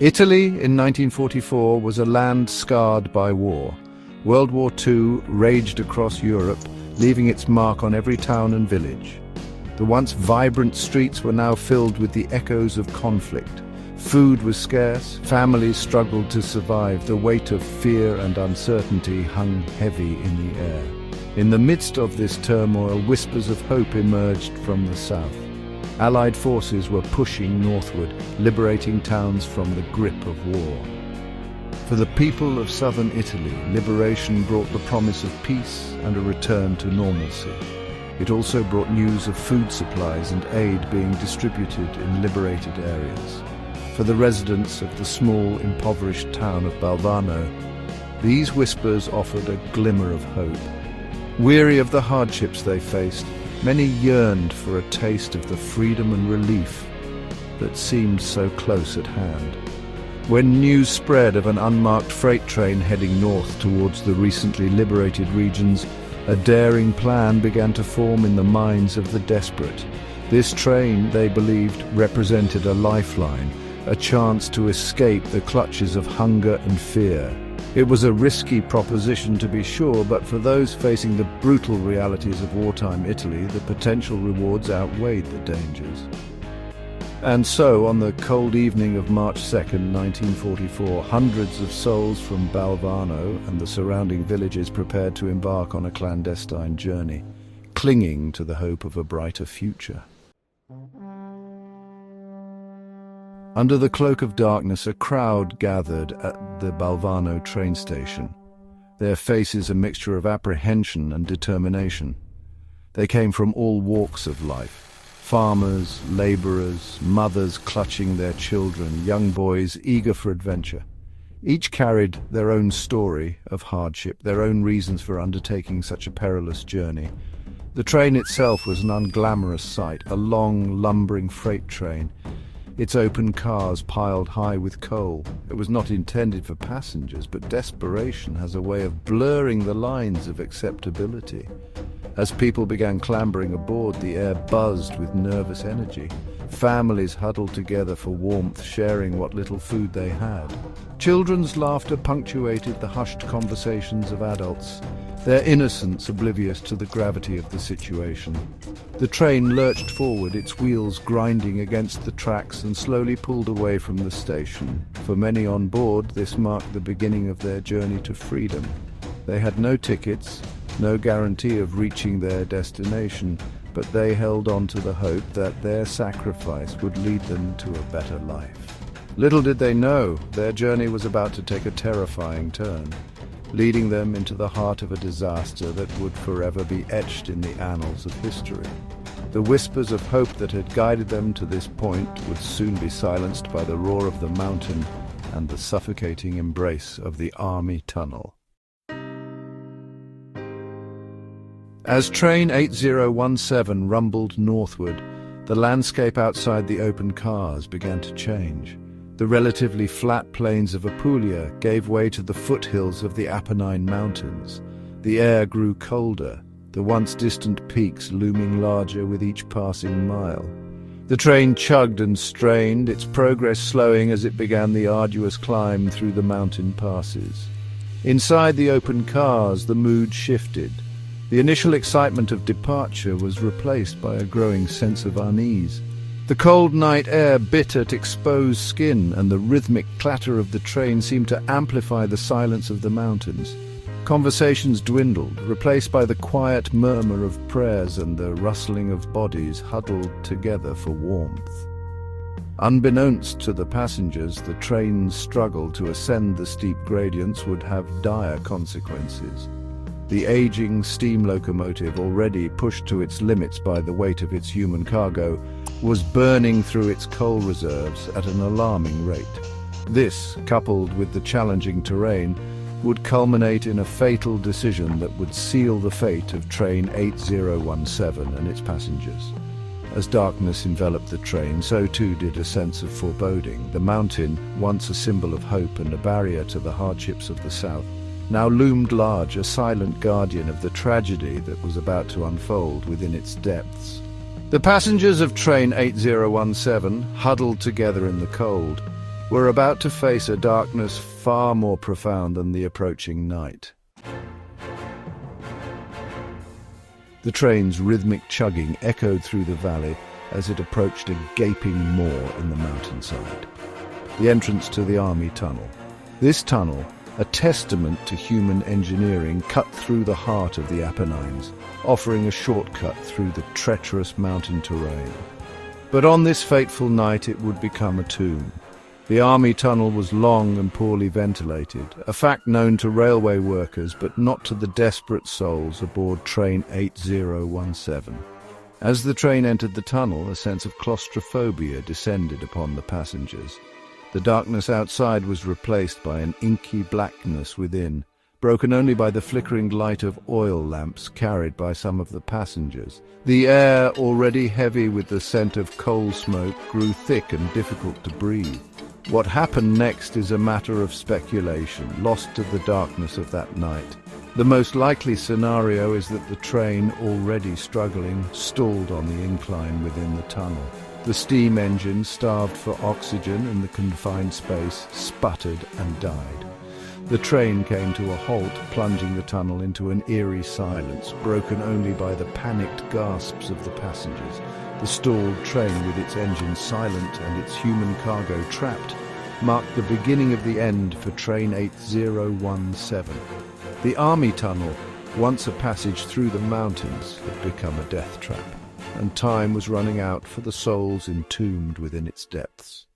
Italy in 1944 was a land scarred by war. World War II raged across Europe, leaving its mark on every town and village. The once vibrant streets were now filled with the echoes of conflict. Food was scarce, families struggled to survive, the weight of fear and uncertainty hung heavy in the air. In the midst of this turmoil, whispers of hope emerged from the south. Allied forces were pushing northward, liberating towns from the grip of war. For the people of southern Italy, liberation brought the promise of peace and a return to normalcy. It also brought news of food supplies and aid being distributed in liberated areas. For the residents of the small, impoverished town of Balvano, these whispers offered a glimmer of hope. Weary of the hardships they faced, many yearned for a taste of the freedom and relief that seemed so close at hand. When news spread of an unmarked freight train heading north towards the recently liberated regions, a daring plan began to form in the minds of the desperate. This train, they believed, represented a lifeline, a chance to escape the clutches of hunger and fear. It was a risky proposition, to be sure, but for those facing the brutal realities of wartime Italy, the potential rewards outweighed the dangers. And so, on the cold evening of March 2nd, 1944, hundreds of souls from Balvano and the surrounding villages prepared to embark on a clandestine journey, clinging to the hope of a brighter future. Under the cloak of darkness, a crowd gathered at the Balvano train station, their faces a mixture of apprehension and determination. They came from all walks of life. Farmers, laborers, mothers clutching their children, young boys eager for adventure. Each carried their own story of hardship, their own reasons for undertaking such a perilous journey. The train itself was an unglamorous sight, a long, lumbering freight train, its open cars piled high with coal. It was not intended for passengers, but desperation has a way of blurring the lines of acceptability. As people began clambering aboard, the air buzzed with nervous energy. Families huddled together for warmth, sharing what little food they had. Children's laughter punctuated the hushed conversations of adults, their innocence oblivious to the gravity of the situation. The train lurched forward, its wheels grinding against the tracks, and slowly pulled away from the station. For many on board, this marked the beginning of their journey to freedom. They had no tickets, no guarantee of reaching their destination, but they held on to the hope that their sacrifice would lead them to a better life. Little did they know, their journey was about to take a terrifying turn, leading them into the heart of a disaster that would forever be etched in the annals of history. The whispers of hope that had guided them to this point would soon be silenced by the roar of the mountain and the suffocating embrace of the army tunnel. As train 8017 rumbled northward, the landscape outside the open cars began to change. The relatively flat plains of Apulia gave way to the foothills of the Apennine Mountains. The air grew colder, the once distant peaks looming larger with each passing mile. The train chugged and strained, its progress slowing as it began the arduous climb through the mountain passes. Inside the open cars, the mood shifted. The initial excitement of departure was replaced by a growing sense of unease. The cold night air bit at exposed skin, and the rhythmic clatter of the train seemed to amplify the silence of the mountains. Conversations dwindled, replaced by the quiet murmur of prayers and the rustling of bodies huddled together for warmth. Unbeknownst to the passengers, the train's struggle to ascend the steep gradients would have dire consequences. The aging steam locomotive, already pushed to its limits by the weight of its human cargo, was burning through its coal reserves at an alarming rate. This, coupled with the challenging terrain, would culminate in a fatal decision that would seal the fate of train 8017 and its passengers. As darkness enveloped the train, so too did a sense of foreboding. The mountain, once a symbol of hope and a barrier to the hardships of the south, now loomed large, a silent guardian of the tragedy that was about to unfold within its depths. The passengers of train 8017 huddled together in the cold. were about to face a darkness far more profound than the approaching night. The train's rhythmic chugging echoed through the valley as it approached a gaping maw in the mountainside. The entrance to the army tunnel. This tunnel, a testament to human engineering, cut through the heart of the Apennines, offering a shortcut through the treacherous mountain terrain. But on this fateful night it would become a tomb. The army tunnel was long and poorly ventilated, a fact known to railway workers but not to the desperate souls aboard train 8017. As the train entered the tunnel, a sense of claustrophobia descended upon the passengers. The darkness outside was replaced by an inky blackness within, broken only by the flickering light of oil lamps carried by some of the passengers. The air, already heavy with the scent of coal smoke, grew thick and difficult to breathe. What happened next is a matter of speculation, lost to the darkness of that night. The most likely scenario is that the train, already struggling, stalled on the incline within the tunnel. The steam engine, starved for oxygen in the confined space, sputtered and died. The train came to a halt, plunging the tunnel into an eerie silence, broken only by the panicked gasps of the passengers. The stalled train, with its engine silent and its human cargo trapped, marked the beginning of the end for train 8017. The army tunnel, once a passage through the mountains, had become a death trap, and time was running out for the souls entombed within its depths.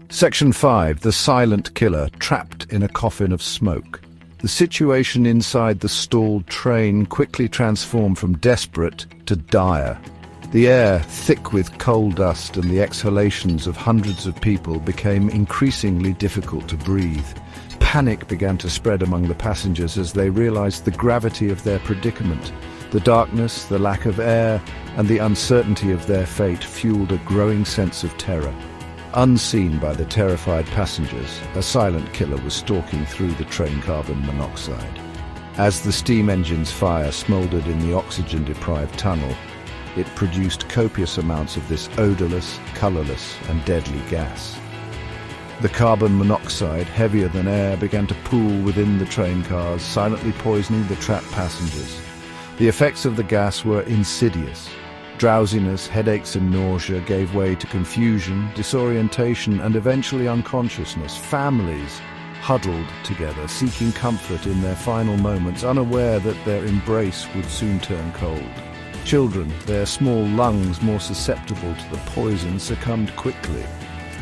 Section 5. The Silent Killer, trapped in a coffin of smoke. The situation inside the stalled train quickly transformed from desperate to dire. The air, thick with coal dust and the exhalations of hundreds of people, became increasingly difficult to breathe. Panic began to spread among the passengers as they realized the gravity of their predicament. The darkness, the lack of air, and the uncertainty of their fate fueled a growing sense of terror. Unseen by the terrified passengers, a silent killer was stalking through the train carbon monoxide. As the steam engine's fire smoldered in the oxygen-deprived tunnel, it produced copious amounts of this odorless, colorless, and deadly gas. The carbon monoxide, heavier than air, began to pool within the train cars, silently poisoning the trapped passengers. The effects of the gas were insidious. Drowsiness, headaches and nausea gave way to confusion, disorientation, and eventually unconsciousness. Families huddled together, seeking comfort in their final moments, unaware that their embrace would soon turn cold. Children, their small lungs more susceptible to the poison, succumbed quickly,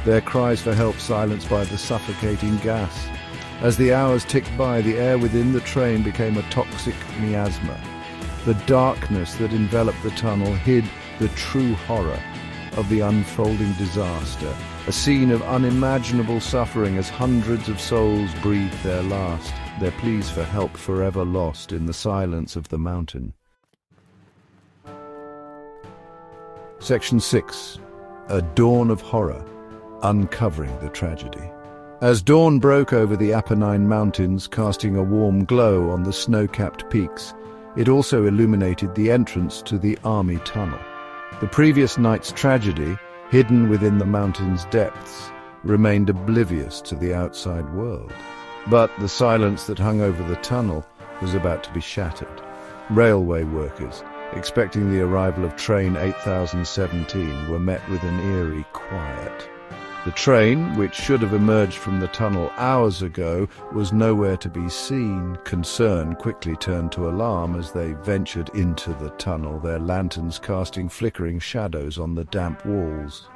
their cries for help silenced by the suffocating gas. As the hours ticked by, the air within the train became a toxic miasma. The darkness that enveloped the tunnel hid the true horror of the unfolding disaster, a scene of unimaginable suffering as hundreds of souls breathed their last, their pleas for help forever lost in the silence of the mountain. Section 6. A Dawn of Horror, uncovering the tragedy. As dawn broke over the Apennine Mountains, casting a warm glow on the snow-capped peaks, it also illuminated the entrance to the army tunnel. The previous night's tragedy, hidden within the mountain's depths, remained oblivious to the outside world. But the silence that hung over the tunnel was about to be shattered. Railway workers, expecting the arrival of train 8017, were met with an eerie quiet. The train, which should have emerged from the tunnel hours ago, was nowhere to be seen. Concern quickly turned to alarm as they ventured into the tunnel, their lanterns casting flickering shadows on the damp walls.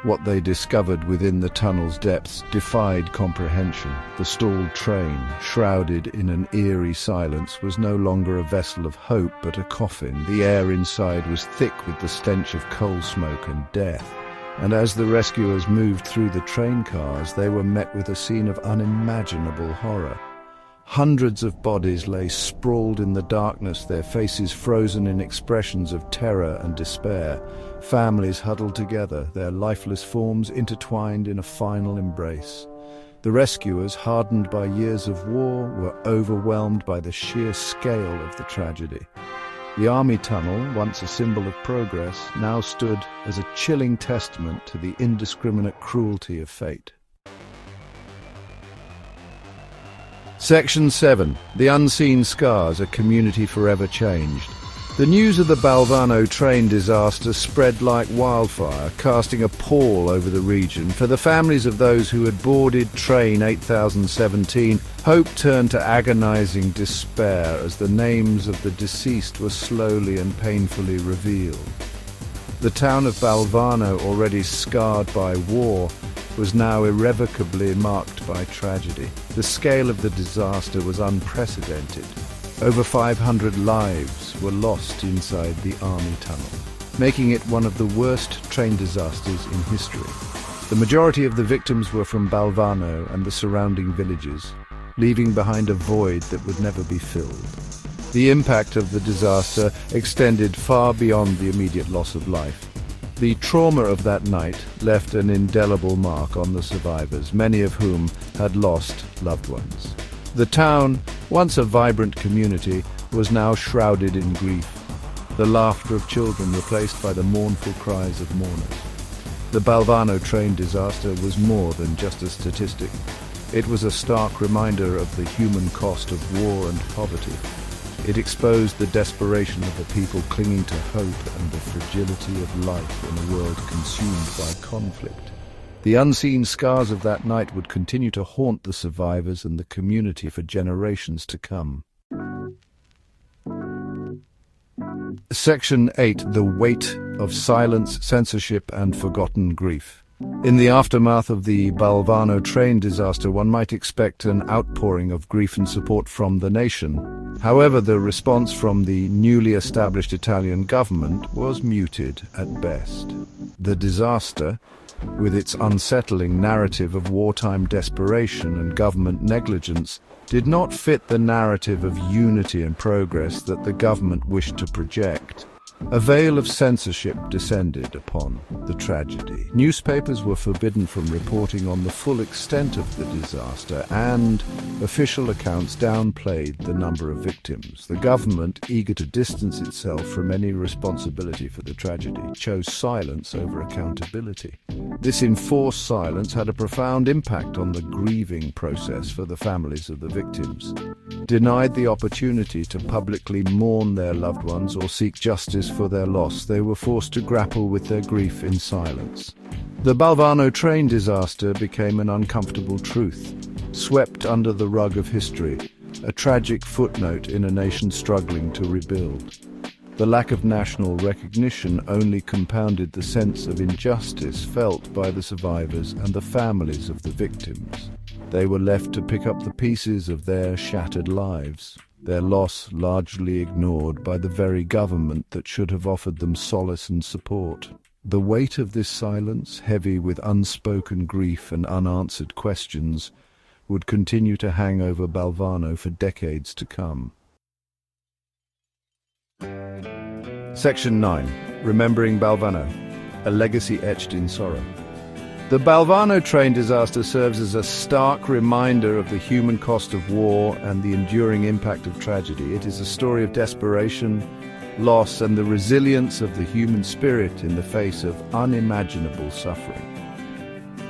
What they discovered within the tunnel's depths defied comprehension. The stalled train, shrouded in an eerie silence, was no longer a vessel of hope but a coffin. The air inside was thick with the stench of coal smoke and death. And as the rescuers moved through the train cars, they were met with a scene of unimaginable horror. Hundreds of bodies lay sprawled in the darkness, their faces frozen in expressions of terror and despair. Families huddled together, their lifeless forms intertwined in a final embrace. The rescuers, hardened by years of war, were overwhelmed by the sheer scale of the tragedy. The army tunnel, once a symbol of progress, now stood as a chilling testament to the indiscriminate cruelty of fate. Section 7. The Unseen Scars, a community forever changed. The news of the Balvano train disaster spread like wildfire, casting a pall over the region. For the families of those who had boarded train 8017, hope turned to agonizing despair as the names of the deceased were slowly and painfully revealed. The town of Balvano, already scarred by war, was now irrevocably marked by tragedy. The scale of the disaster was unprecedented. Over 500 lives were lost inside the army tunnel, making it one of the worst train disasters in history. The majority of the victims were from Balvano and the surrounding villages, leaving behind a void that would never be filled. The impact of the disaster extended far beyond the immediate loss of life. The trauma of that night left an indelible mark on the survivors, many of whom had lost loved ones. The town, once a vibrant community, was now shrouded in grief, the laughter of children replaced by the mournful cries of mourners. The Balvano train disaster was more than just a statistic. It was a stark reminder of the human cost of war and poverty. It exposed the desperation of the people clinging to hope and the fragility of life in a world consumed by conflict. The unseen scars of that night would continue to haunt the survivors and the community for generations to come. Section 8. The Weight of Silence, Censorship and Forgotten Grief. In the aftermath of the Balvano train disaster, one might expect an outpouring of grief and support from the nation. However, the response from the newly established Italian government was muted at best. The disaster, with its unsettling narrative of wartime desperation and government negligence, did not fit the narrative of unity and progress that the government wished to project. A veil of censorship descended upon the tragedy. Newspapers were forbidden from reporting on the full extent of the disaster, and official accounts downplayed the number of victims. The government, eager to distance itself from any responsibility for the tragedy, chose silence over accountability. This enforced silence had a profound impact on the grieving process for the families of the victims. Denied the opportunity to publicly mourn their loved ones or seek justice for their loss, they were forced to grapple with their grief in silence. The Balvano train disaster became an uncomfortable truth, swept under the rug of history, a tragic footnote in a nation struggling to rebuild. The lack of national recognition only compounded the sense of injustice felt by the survivors and the families of the victims. They were left to pick up the pieces of their shattered lives, their loss largely ignored by the very government that should have offered them solace and support. The weight of this silence, heavy with unspoken grief and unanswered questions, would continue to hang over Balvano for decades to come. Section 9. Remembering Balvano, a legacy etched in sorrow. The Balvano train disaster serves as a stark reminder of the human cost of war and the enduring impact of tragedy. It is a story of desperation, loss, and the resilience of the human spirit in the face of unimaginable suffering.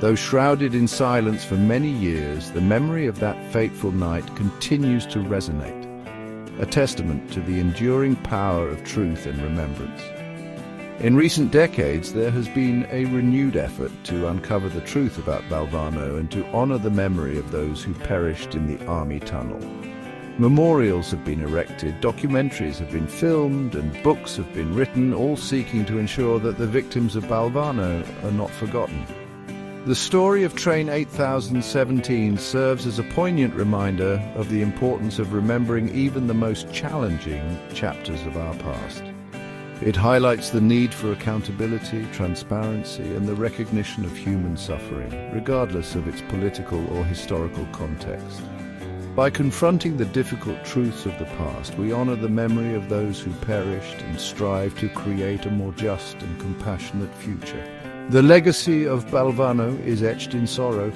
Though shrouded in silence for many years, the memory of that fateful night continues to resonate, a testament to the enduring power of truth and remembrance. In recent decades, there has been a renewed effort to uncover the truth about Balvano and to honor the memory of those who perished in the army tunnel. Memorials have been erected, documentaries have been filmed, and books have been written, all seeking to ensure that the victims of Balvano are not forgotten. The story of Train 8017 serves as a poignant reminder of the importance of remembering even the most challenging chapters of our past. It highlights the need for accountability, transparency, and the recognition of human suffering, regardless of its political or historical context. By confronting the difficult truths of the past, we honor the memory of those who perished and strive to create a more just and compassionate future. The legacy of Balvano is etched in sorrow,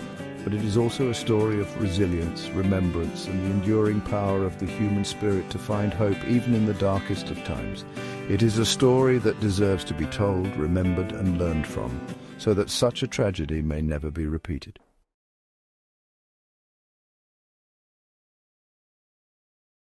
but it is also a story of resilience, remembrance, and the enduring power of the human spirit to find hope even in the darkest of times. It is a story that deserves to be told, remembered, and learned from, so that such a tragedy may never be repeated.